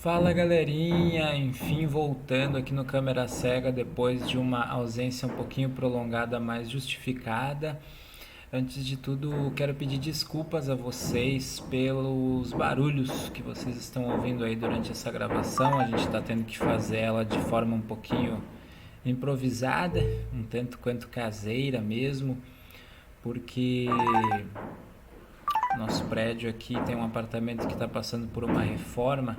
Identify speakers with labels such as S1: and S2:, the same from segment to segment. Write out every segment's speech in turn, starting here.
S1: Fala galerinha, enfim voltando aqui no Câmera Cega depois de uma ausência um pouquinho prolongada, mas justificada. Antes de tudo, quero pedir desculpas a vocês pelos barulhos que vocês estão ouvindo aí durante essa gravação. A gente está tendo que fazer ela de forma um pouquinho improvisada, um tanto quanto caseira mesmo, porque nosso prédio aqui tem um apartamento que está passando por uma reforma,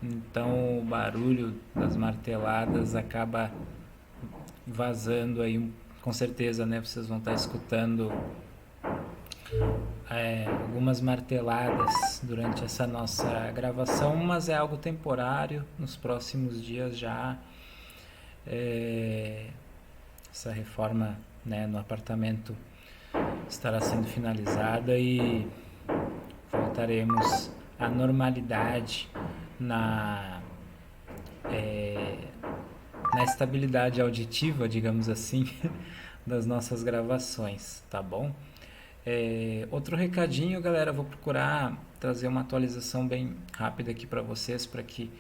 S1: então o barulho das marteladas acaba vazando aí, com certeza, né? Vocês vão estar escutando algumas marteladas durante essa nossa gravação, mas é algo temporário. Nos próximos dias já é, essa reforma, né, no apartamento estará sendo finalizada e voltaremos à normalidade na, é, na estabilidade auditiva, digamos assim, das nossas gravações, tá bom? Outro recadinho, galera, vou procurar trazer uma atualização bem rápida aqui para vocês, para que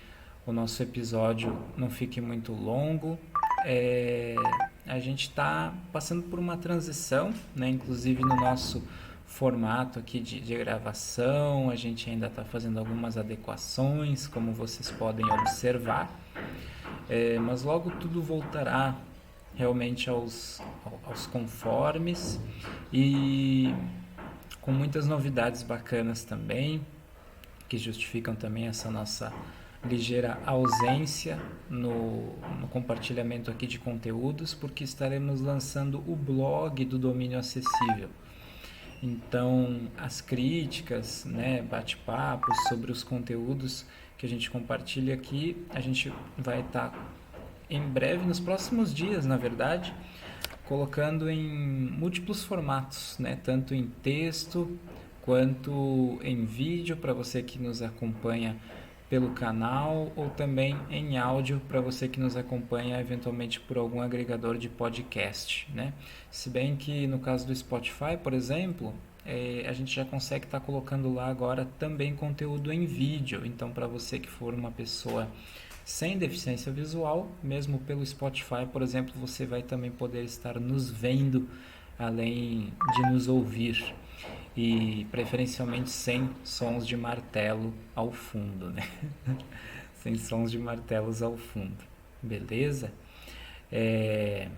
S1: o nosso episódio não fique muito longo. É, a gente está passando por uma transição, né? Inclusive no nosso formato aqui de gravação, a gente ainda está fazendo algumas adequações, como vocês podem observar, mas logo tudo voltará realmente aos conformes e com muitas novidades bacanas também, que justificam também essa nossa ligeira ausência no compartilhamento aqui de conteúdos, porque estaremos lançando o blog do Domínio Acessível. Então, as críticas, né, bate-papos sobre os conteúdos que a gente compartilha aqui, a gente vai estar em breve, nos próximos dias, na verdade, colocando em múltiplos formatos, né, tanto em texto quanto em vídeo para você que nos acompanha pelo canal, ou também em áudio para você que nos acompanha eventualmente por algum agregador de podcast, né? Se bem que no caso do Spotify, por exemplo, a gente já consegue estar colocando lá agora também conteúdo em vídeo. Então, para você que for uma pessoa sem deficiência visual, mesmo pelo Spotify, por exemplo, você vai também poder estar nos vendo além de nos ouvir, e preferencialmente sem sons de martelo ao fundo, né? Sem sons de martelos ao fundo, beleza? É,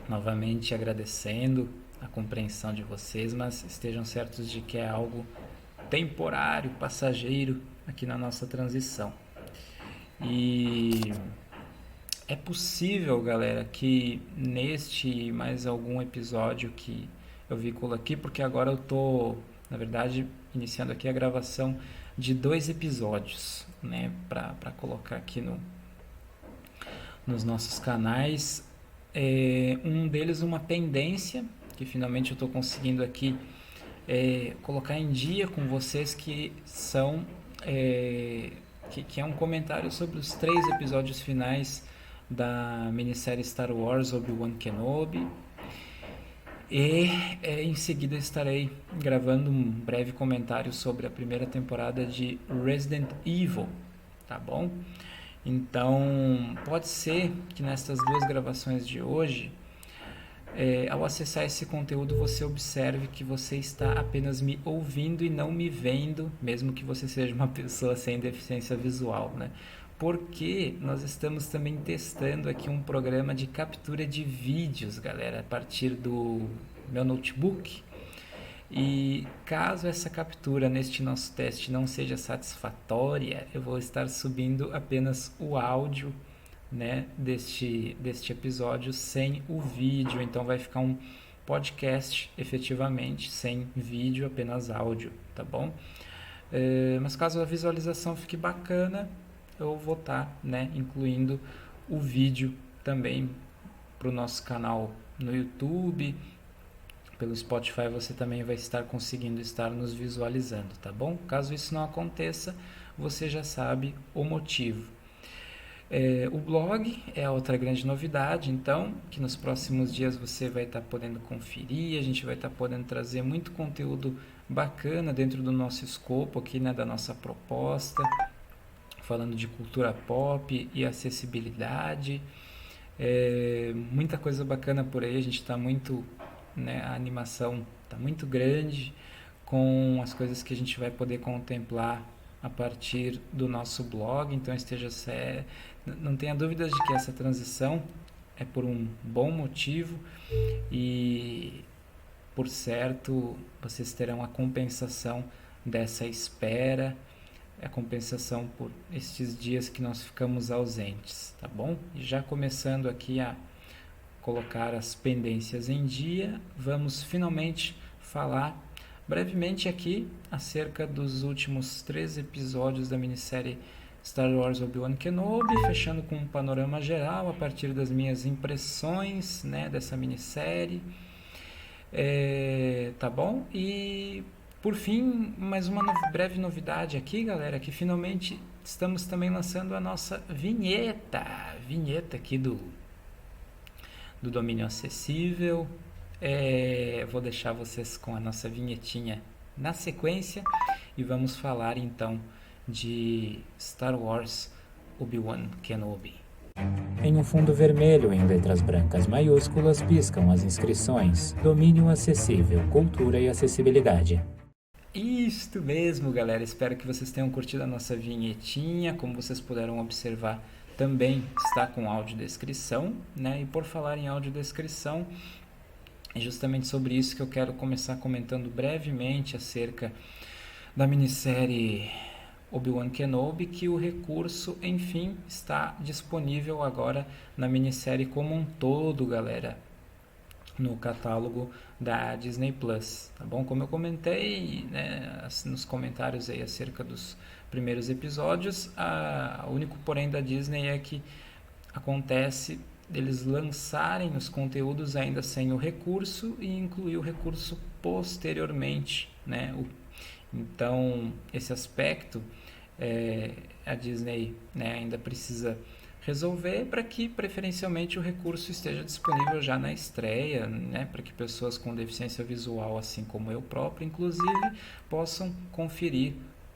S1: Novamente agradecendo a compreensão de vocês, mas estejam certos de que é algo temporário, passageiro aqui na nossa transição. E é possível, galera, que neste mais algum episódio que eu vinculo aqui, porque agora eu tô, na verdade, iniciando aqui a gravação de 2 episódios, né, para colocar aqui nos nossos canais. Um deles uma pendência, que finalmente eu estou conseguindo aqui colocar em dia com vocês, que são que é um comentário sobre os 3 episódios finais da minissérie Star Wars Obi-Wan Kenobi. E em seguida estarei gravando um breve comentário sobre a primeira temporada de Resident Evil, tá bom? Então, pode ser que nessas 2 gravações de hoje, ao acessar esse conteúdo, você observe que você está apenas me ouvindo e não me vendo, mesmo que você seja uma pessoa sem deficiência visual, né? Porque nós estamos também testando aqui um programa de captura de vídeos, galera, a partir do meu notebook. E caso essa captura neste nosso teste não seja satisfatória, eu vou estar subindo apenas o áudio, né, deste episódio sem o vídeo. Então vai ficar um podcast efetivamente sem vídeo, apenas áudio, tá bom? Mas caso a visualização fique bacana, eu vou estar, né, incluindo o vídeo também para o nosso canal no YouTube. Pelo Spotify você também vai estar conseguindo estar nos visualizando, tá bom? Caso isso não aconteça, você já sabe o motivo. O blog é outra grande novidade, então, que nos próximos dias você vai estar podendo conferir. A gente vai estar podendo trazer muito conteúdo bacana dentro do nosso escopo aqui, né, da nossa proposta, falando de cultura pop e acessibilidade. Muita coisa bacana por aí, a gente está muito, né, a animação está muito grande com as coisas que a gente vai poder contemplar a partir do nosso blog, então não tenha dúvidas de que essa transição é por um bom motivo e, por certo, vocês terão a compensação dessa espera, a compensação por estes dias que nós ficamos ausentes, tá bom? E já começando aqui a colocar as pendências em dia, vamos finalmente falar brevemente aqui acerca dos últimos 3 episódios da minissérie Star Wars Obi-Wan Kenobi, fechando com um panorama geral a partir das minhas impressões, né, dessa minissérie. Tá bom? E por fim, mais uma breve novidade aqui, galera, que finalmente estamos também lançando a nossa vinheta aqui do Domínio Acessível. Vou deixar vocês com a nossa vinhetinha na sequência e vamos falar então de Star Wars Obi-Wan Kenobi.
S2: Em um fundo vermelho em letras brancas maiúsculas piscam as inscrições: Domínio Acessível, Cultura e Acessibilidade.
S1: Isto mesmo, galera. Espero que vocês tenham curtido a nossa vinhetinha. Como vocês puderam observar, também está com audiodescrição, né? E por falar em audiodescrição, é justamente sobre isso que eu quero começar comentando brevemente acerca da minissérie Obi-Wan Kenobi, que o recurso, enfim, está disponível agora na minissérie como um todo, galera, no catálogo da Disney Plus, tá bom? Como eu comentei, né, nos comentários aí acerca dos primeiros episódios, o único porém da Disney é que acontece deles lançarem os conteúdos ainda sem o recurso e incluir o recurso posteriormente, né? Então, esse aspecto a Disney, né, ainda precisa resolver para que preferencialmente o recurso esteja disponível já na estreia, né, para que pessoas com deficiência visual, assim como eu próprio, inclusive, possam conferir,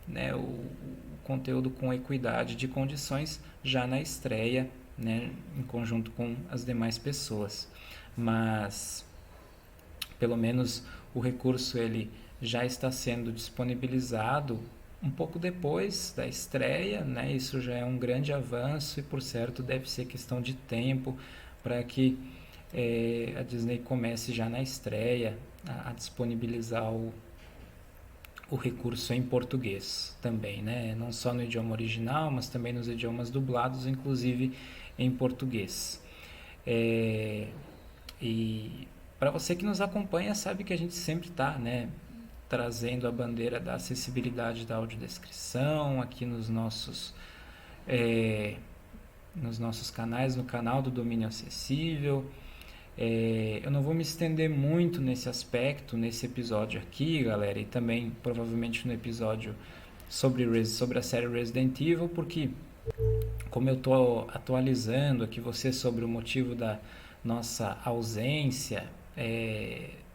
S1: né, o conteúdo com equidade de condições já na estreia, né, em conjunto com as demais pessoas. Mas pelo menos o recurso ele já está sendo disponibilizado um pouco depois da estreia, né? Isso já é um grande avanço e, por certo, deve ser questão de tempo para que a Disney comece já na estreia a disponibilizar o recurso em português também, né? Não só no idioma original, mas também nos idiomas dublados, inclusive em português. E para você que nos acompanha, sabe que a gente sempre está, né, trazendo a bandeira da acessibilidade da audiodescrição aqui nos nossos canais, no canal do Domínio Acessível. Eu não vou me estender muito nesse aspecto, nesse episódio aqui, galera, e também provavelmente no episódio sobre a série Resident Evil, porque como eu estou atualizando aqui você sobre o motivo da nossa ausência,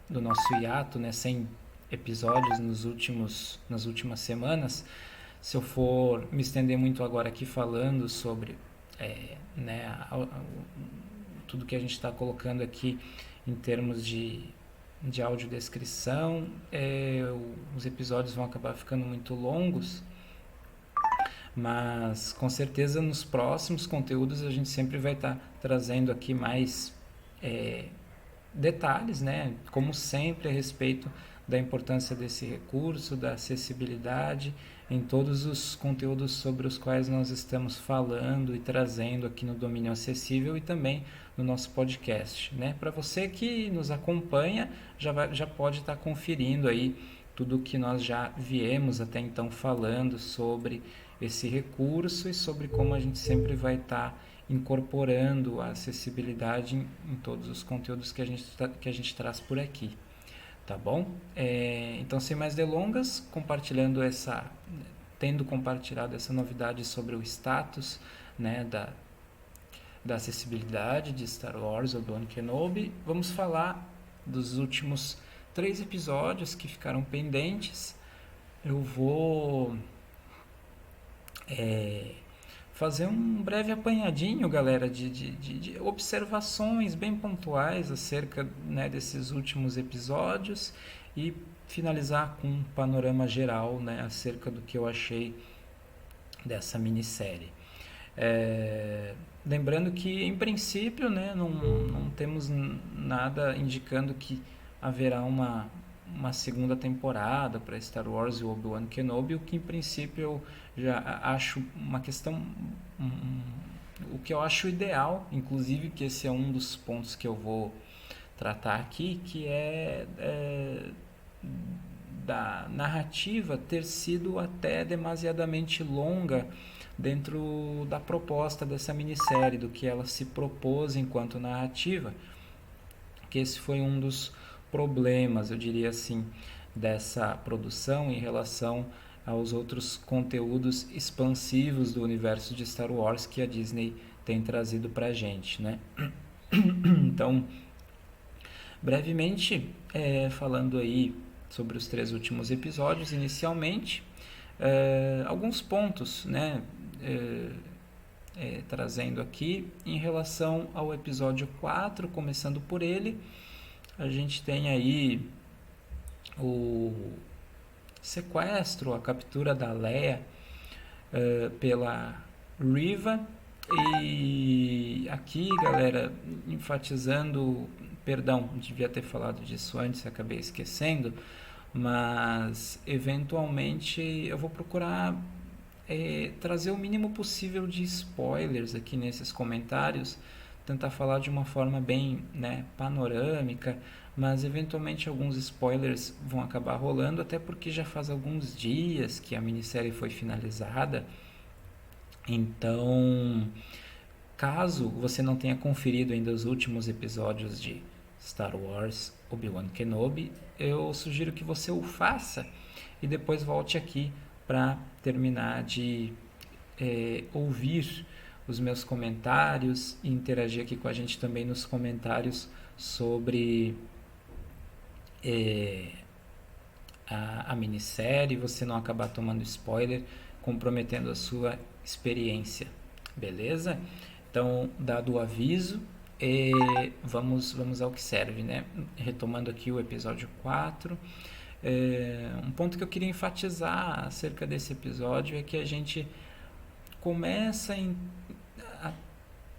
S1: do nosso hiato, né, sem episódios nas últimas semanas, se eu for me estender muito agora aqui falando sobre né, tudo que a gente está colocando aqui em termos de audiodescrição, os episódios vão acabar ficando muito longos, mas com certeza nos próximos conteúdos a gente sempre vai estar trazendo aqui mais detalhes, né, como sempre, a respeito da importância desse recurso, da acessibilidade em todos os conteúdos sobre os quais nós estamos falando e trazendo aqui no Domínio Acessível e também no nosso podcast, né? Para você que nos acompanha, já pode estar conferindo aí tudo que nós já viemos até então falando sobre esse recurso e sobre como a gente sempre vai estar incorporando a acessibilidade em todos os conteúdos que a gente traz por aqui. Tá bom? Então, sem mais delongas, tendo compartilhado essa novidade sobre o status, né, da acessibilidade de Star Wars Obi-Wan Kenobi, vamos falar dos últimos 3 episódios que ficaram pendentes. Eu vou fazer um breve apanhadinho, galera, de observações bem pontuais acerca, né, desses últimos episódios e finalizar com um panorama geral, né, acerca do que eu achei dessa minissérie. Lembrando que, em princípio, né, não temos nada indicando que haverá uma segunda temporada para Star Wars e Obi-Wan Kenobi, o que em princípio eu já acho uma questão, o que eu acho ideal, inclusive, que esse é um dos pontos que eu vou tratar aqui, que da narrativa ter sido até demasiadamente longa dentro da proposta dessa minissérie, do que ela se propôs enquanto narrativa, que esse foi um dos problemas, eu diria assim, dessa produção em relação aos outros conteúdos expansivos do universo de Star Wars que a Disney tem trazido pra gente, né? Então, brevemente, falando aí sobre os 3 últimos episódios, inicialmente, alguns pontos, né, trazendo aqui em relação ao episódio 4, começando por ele, a gente tem aí o sequestro, a captura da Leia pela Riva. E aqui, galera, enfatizando, perdão, devia ter falado disso antes, acabei esquecendo, mas eventualmente eu vou procurar trazer o mínimo possível de spoilers aqui nesses comentários, tentar falar de uma forma bem, né, panorâmica, mas eventualmente alguns spoilers vão acabar rolando, até porque já faz alguns dias que a minissérie foi finalizada. Então, caso você não tenha conferido ainda os últimos episódios de Star Wars Obi-Wan Kenobi, eu sugiro que você o faça e depois volte aqui para terminar de ouvir os meus comentários e interagir aqui com a gente também nos comentários sobre a minissérie, você não acabar tomando spoiler, comprometendo a sua experiência, beleza? Então, dado o aviso, vamos ao que serve, né? Retomando aqui o episódio 4, um ponto que eu queria enfatizar acerca desse episódio é que a gente começa a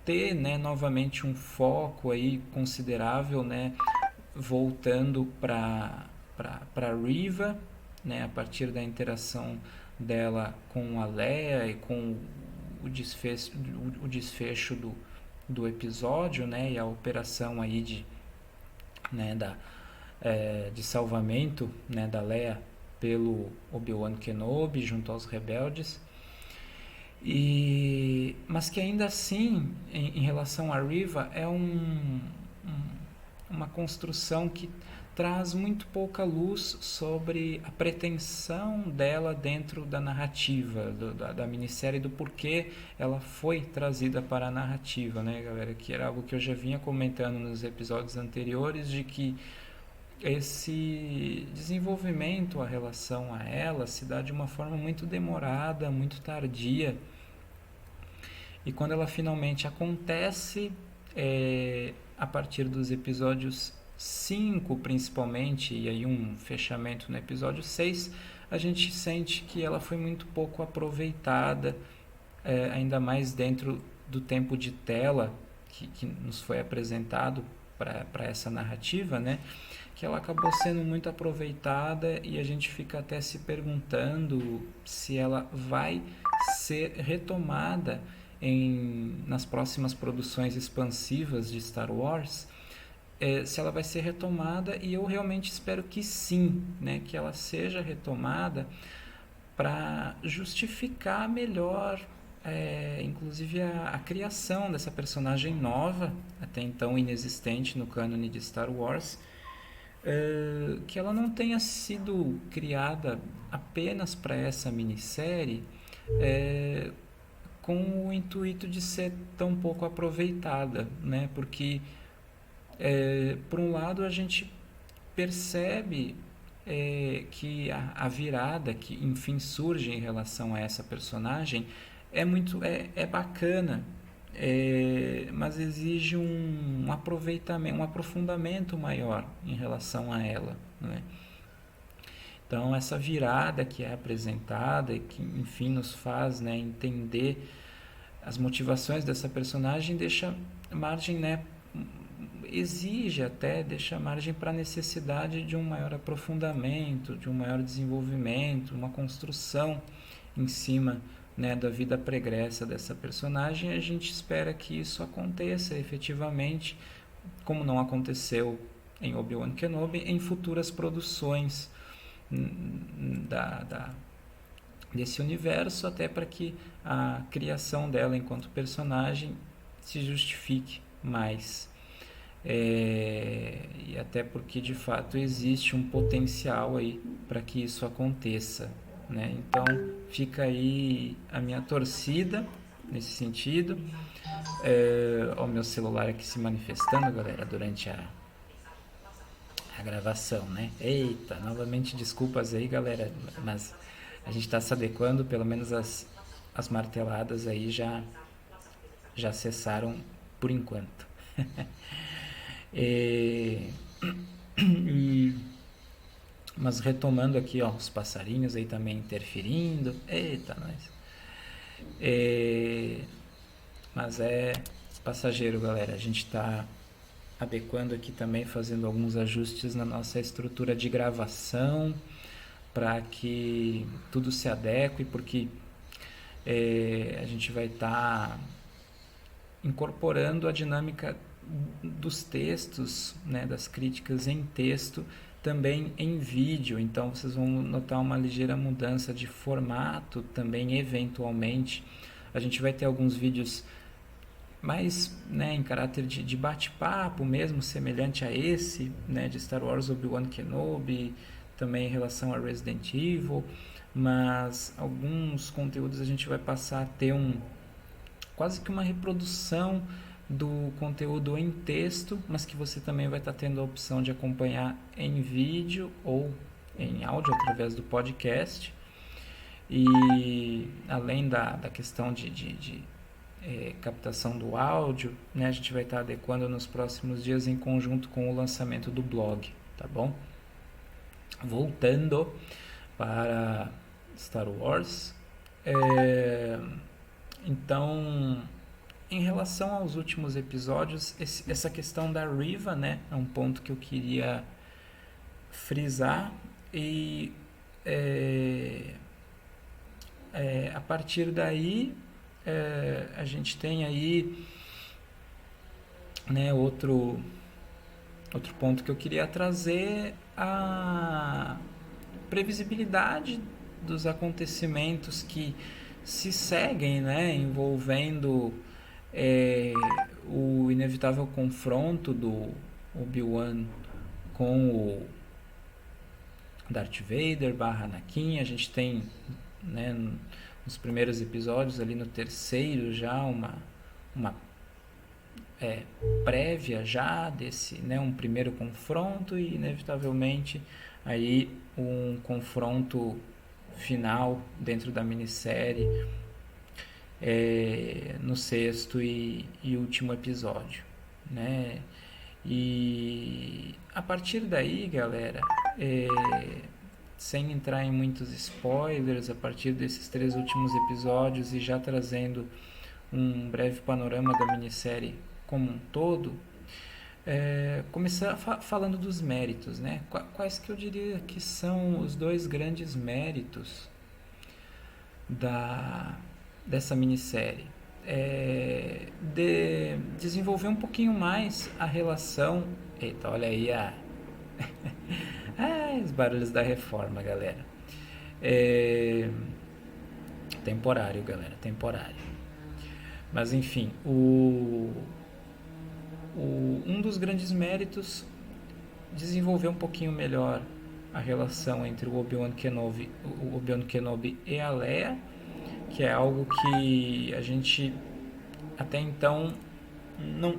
S1: ter, né, novamente um foco aí considerável, né, voltando para Riva, né, a partir da interação dela com a Leia e com o desfecho do episódio, né, e a operação aí de salvamento, né, da Leia pelo Obi-Wan Kenobi junto aos rebeldes. Mas que ainda assim, em relação a Riva, é uma construção que traz muito pouca luz sobre a pretensão dela dentro da narrativa da minissérie, do porquê ela foi trazida para a narrativa, né, galera? Que era algo que eu já vinha comentando nos episódios anteriores, de que esse desenvolvimento, a relação a ela, se dá de uma forma muito demorada, muito tardia. E quando ela finalmente acontece, a partir dos episódios 5 principalmente, e aí um fechamento no episódio 6, a gente sente que ela foi muito pouco aproveitada, ainda mais dentro do tempo de tela que nos foi apresentado para essa narrativa, né? Que ela acabou sendo muito aproveitada e a gente fica até se perguntando se ela vai ser retomada nas próximas produções expansivas de Star Wars, se ela vai ser retomada, e eu realmente espero que sim, né? Que ela seja retomada para justificar melhor, inclusive a criação dessa personagem nova, até então inexistente no cânone de Star Wars, que ela não tenha sido criada apenas para essa minissérie, com o intuito de ser tão pouco aproveitada, né? Porque por um lado a gente percebe que a virada que enfim surge em relação a essa personagem é bacana, mas exige um aproveitamento, um aprofundamento maior em relação a ela, né? Então essa virada que é apresentada e que enfim nos faz, né, entender as motivações dessa personagem deixa margem, né, exige até, deixa margem para a necessidade de um maior aprofundamento, de um maior desenvolvimento, uma construção em cima, né, da vida pregressa dessa personagem. E a gente espera que isso aconteça efetivamente, como não aconteceu em Obi-Wan Kenobi, em futuras produções desse universo, até para que a criação dela enquanto personagem se justifique mais. E até porque de fato existe um potencial aí para que isso aconteça, né? Então fica aí a minha torcida nesse sentido. O meu celular aqui se manifestando, galera, durante a gravação, né? Eita, novamente desculpas aí, galera, mas a gente está se adequando, pelo menos as marteladas aí já cessaram por enquanto. Mas retomando aqui, ó, os passarinhos aí também interferindo. Eita, nós. Mas é passageiro, galera. A gente está adequando aqui também, fazendo alguns ajustes na nossa estrutura de gravação para que tudo se adeque, porque a gente vai estar incorporando a dinâmica dos textos, né, das críticas em texto, também em vídeo. Então vocês vão notar uma ligeira mudança de formato também, eventualmente. A gente vai ter alguns vídeos mais, né, em caráter de bate-papo mesmo, semelhante a esse, né, de Star Wars Obi-Wan Kenobi, também em relação a Resident Evil, mas alguns conteúdos a gente vai passar a ter quase que uma reprodução do conteúdo em texto, mas que você também vai estar tendo a opção de acompanhar em vídeo ou em áudio através do podcast. E além da questão de captação do áudio, né, a gente vai estar adequando nos próximos dias em conjunto com o lançamento do blog, tá bom? Voltando para Star Wars, então, em relação aos últimos episódios, essa questão da Riva, né, é um ponto que eu queria frisar. E a partir daí a gente tem aí, né, outro ponto que eu queria trazer, a previsibilidade dos acontecimentos que se seguem, né, envolvendo o inevitável confronto do Obi-Wan com o Darth Vader / Anakin. A gente tem, né, nos primeiros episódios, ali no terceiro, já uma prévia já desse, né, um primeiro confronto e inevitavelmente aí um confronto final dentro da minissérie no sexto e último episódio, né? E a partir daí, galera, sem entrar em muitos spoilers, a partir desses 3 últimos episódios e já trazendo um breve panorama da minissérie como um todo, começar falando dos méritos, né? Quais que eu diria que são os 2 grandes méritos dessa minissérie? De desenvolver um pouquinho mais a relação. Eita, olha aí os barulhos da reforma, galera. Temporário, galera, temporário. Mas enfim, um dos grandes méritos, desenvolver um pouquinho melhor a relação entre o Obi-Wan Kenobi e a Leia, que é algo que a gente até então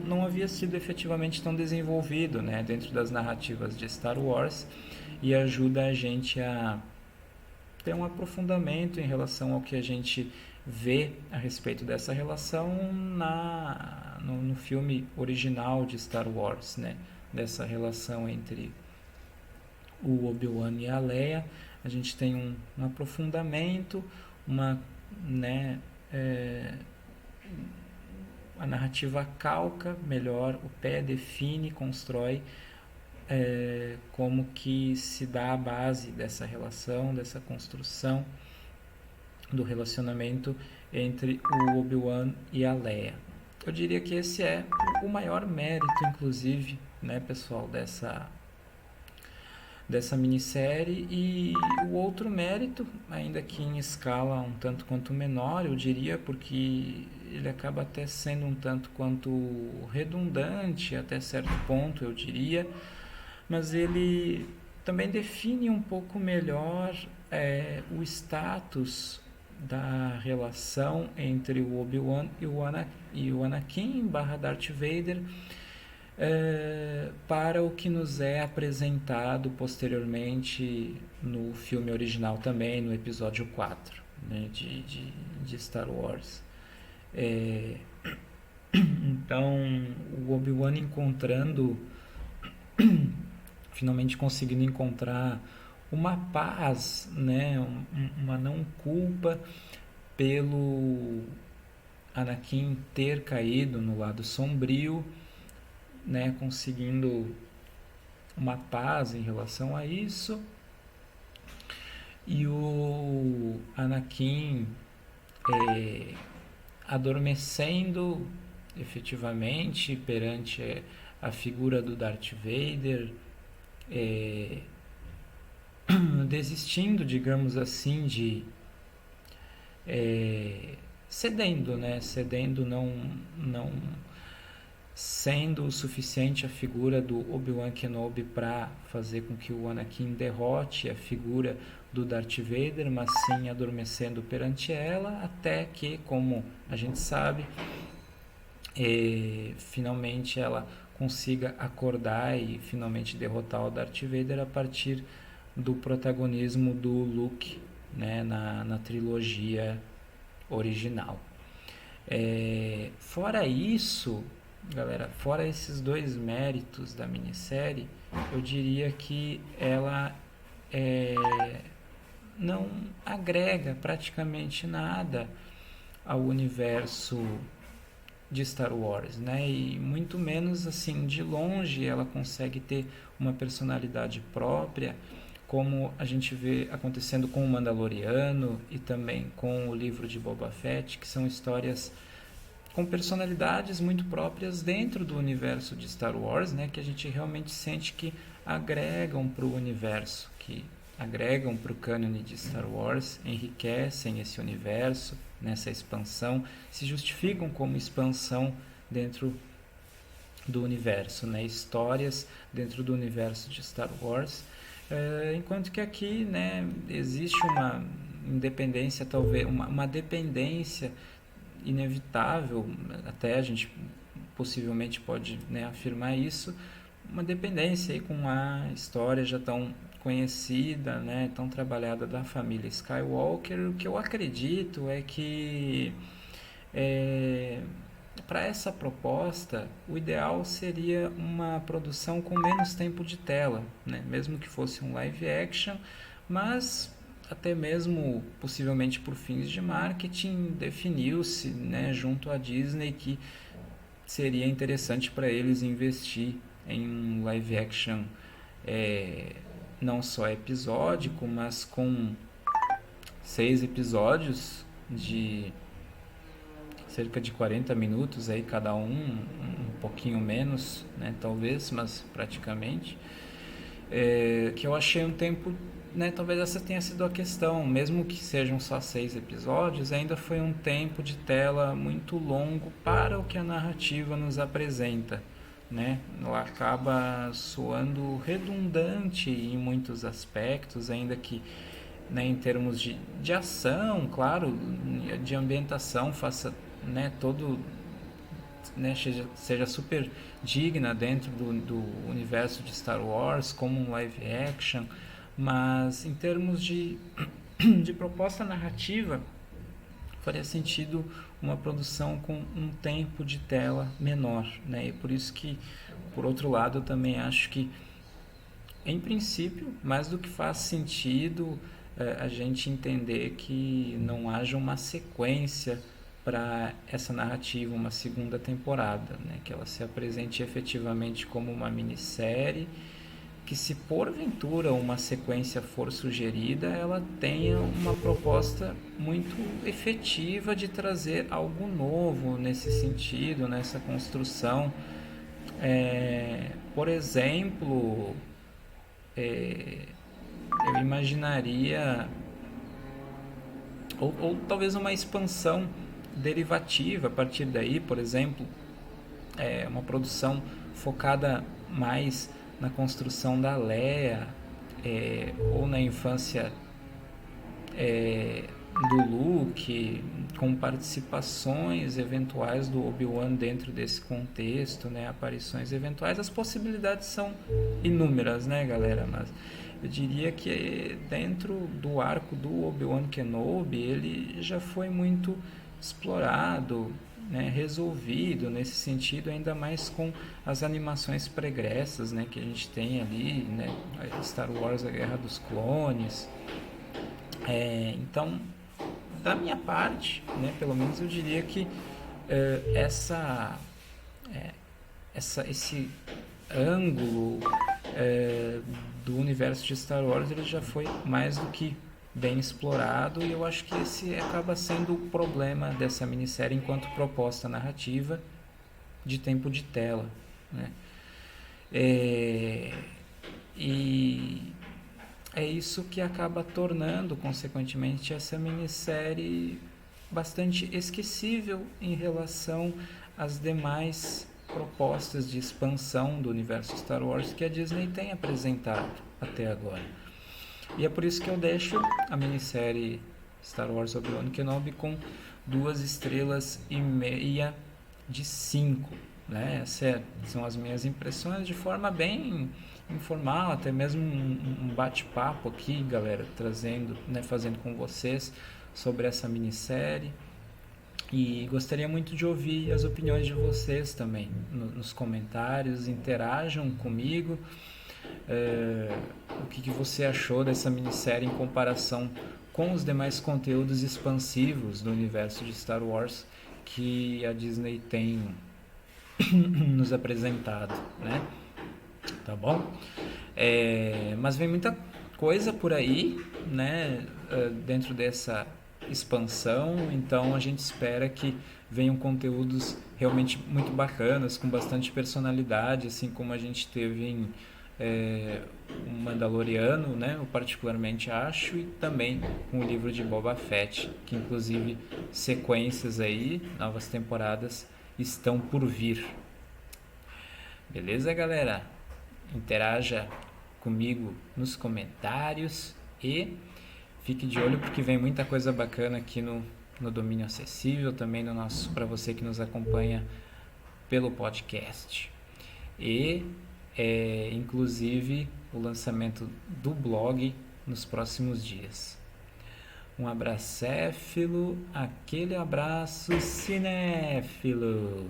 S1: não havia sido efetivamente tão desenvolvido, né, dentro das narrativas de Star Wars, e ajuda a gente a ter um aprofundamento em relação ao que a gente vê a respeito dessa relação no filme original de Star Wars, né? Dessa relação entre o Obi-Wan e a Leia. A gente tem um aprofundamento, né, a narrativa calca melhor o pé, define, constrói como que se dá a base dessa relação, dessa construção do relacionamento entre o Obi-Wan e a Leia. Eu diria que esse é o maior mérito, inclusive, né, pessoal, dessa minissérie. E o outro mérito, ainda que em escala um tanto quanto menor, eu diria, porque ele acaba até sendo um tanto quanto redundante até certo ponto, eu diria, mas ele também define um pouco melhor o status da relação entre o Obi-Wan e o Anakin barra Darth Vader, para o que nos é apresentado posteriormente no filme original também, no episódio 4, né, de Star Wars. Então, o Obi-Wan finalmente conseguindo encontrar uma paz, né, uma não culpa pelo Anakin ter caído no lado sombrio, né, conseguindo uma paz em relação a isso, e o Anakin adormecendo efetivamente perante a figura do Darth Vader, desistindo, digamos assim, cedendo, né? Cedendo, não sendo o suficiente a figura do Obi-Wan Kenobi para fazer com que o Anakin derrote a figura do Darth Vader, mas sim adormecendo perante ela, até que, como a gente sabe, finalmente ela consiga acordar e finalmente derrotar o Darth Vader a partir do protagonismo do Luke, né, na trilogia original. Fora isso, galera, fora esses dois méritos da minissérie, eu diria que ela não agrega praticamente nada ao universo de Star Wars, né? E muito menos assim, de longe ela consegue ter uma personalidade própria, como a gente vê acontecendo com o Mandaloriano e também com o livro de Boba Fett, que são histórias com personalidades muito próprias dentro do universo de Star Wars, né, que a gente realmente sente que agregam para o universo, que agregam para o cânone de Star Wars, enriquecem esse universo, nessa expansão, se justificam como expansão dentro do universo, né, histórias dentro do universo de Star Wars, enquanto que aqui, né, existe uma independência, talvez uma dependência inevitável, até a gente possivelmente pode, né, afirmar isso, uma dependência aí com a história já tão conhecida, né, tão trabalhada da família Skywalker. O que eu acredito é que para essa proposta o ideal seria uma produção com menos tempo de tela, né, mesmo que fosse um live action, mas até mesmo possivelmente por fins de marketing definiu-se, né, junto à Disney, que seria interessante para eles investir em um live action não só episódico, mas com 6 episódios de cerca de 40 minutos aí cada um pouquinho menos, né, talvez, mas praticamente, que eu achei um tempo, né, talvez essa tenha sido a questão, mesmo que sejam só 6 episódios, ainda foi um tempo de tela muito longo para o que a narrativa nos apresenta, né? Ela acaba soando redundante em muitos aspectos, ainda que, né, em termos de ação, claro, de ambientação, faça, né, todo, né, seja super digna dentro do universo de Star Wars, como um live action, mas em termos de proposta narrativa, faria sentido uma produção com um tempo de tela menor, né? E por isso que, por outro lado, eu também acho que, em princípio, mais do que faz sentido a gente entender que não haja uma sequência para essa narrativa, uma segunda temporada, né? Que ela se apresente efetivamente como uma minissérie, que se porventura uma sequência for sugerida, ela tenha uma proposta muito efetiva de trazer algo novo nesse sentido, nessa construção. Por exemplo, eu imaginaria, ou talvez uma expansão derivativa a partir daí, por exemplo, uma produção focada mais na construção da Leia, ou na infância do Luke, com participações eventuais do Obi-Wan dentro desse contexto, né, aparições eventuais. As possibilidades são inúmeras, né, galera, mas eu diria que dentro do arco do Obi-Wan Kenobi ele já foi muito explorado, né, resolvido nesse sentido, ainda mais com as animações pregressas, né, que a gente tem ali, né, Star Wars A Guerra dos Clones. Então, da minha parte, né, pelo menos eu diria que esse ângulo do universo de Star Wars ele já foi mais do que bem explorado, e eu acho que esse acaba sendo o problema dessa minissérie enquanto proposta narrativa de tempo de tela, né? E é isso que acaba tornando, consequentemente, essa minissérie bastante esquecível em relação às demais propostas de expansão do universo Star Wars que a Disney tem apresentado até agora. E é por isso que eu deixo a minissérie Star Wars Obi-Wan Kenobi com 2,5 estrelas de 5. Né? Essas são as minhas impressões de forma bem informal, até mesmo um bate-papo aqui, galera, trazendo, né, fazendo com vocês sobre essa minissérie. E gostaria muito de ouvir as opiniões de vocês também nos comentários, interajam comigo. O que você achou dessa minissérie em comparação com os demais conteúdos expansivos do universo de Star Wars que a Disney tem nos apresentado, né? Tá bom? Mas vem muita coisa por aí, né? Dentro dessa expansão, então a gente espera que venham conteúdos realmente muito bacanas, com bastante personalidade, assim como a gente teve em o Mandaloriano, né? Eu particularmente acho, e também com o livro de Boba Fett, que inclusive sequências aí, novas temporadas estão por vir. Beleza, galera? Interaja comigo nos comentários e fique de olho porque vem muita coisa bacana aqui no Domínio Acessível, também no nosso, para você que nos acompanha pelo podcast. E inclusive o lançamento do blog nos próximos dias. Um abracéfilo, aquele abraço cinéfilo.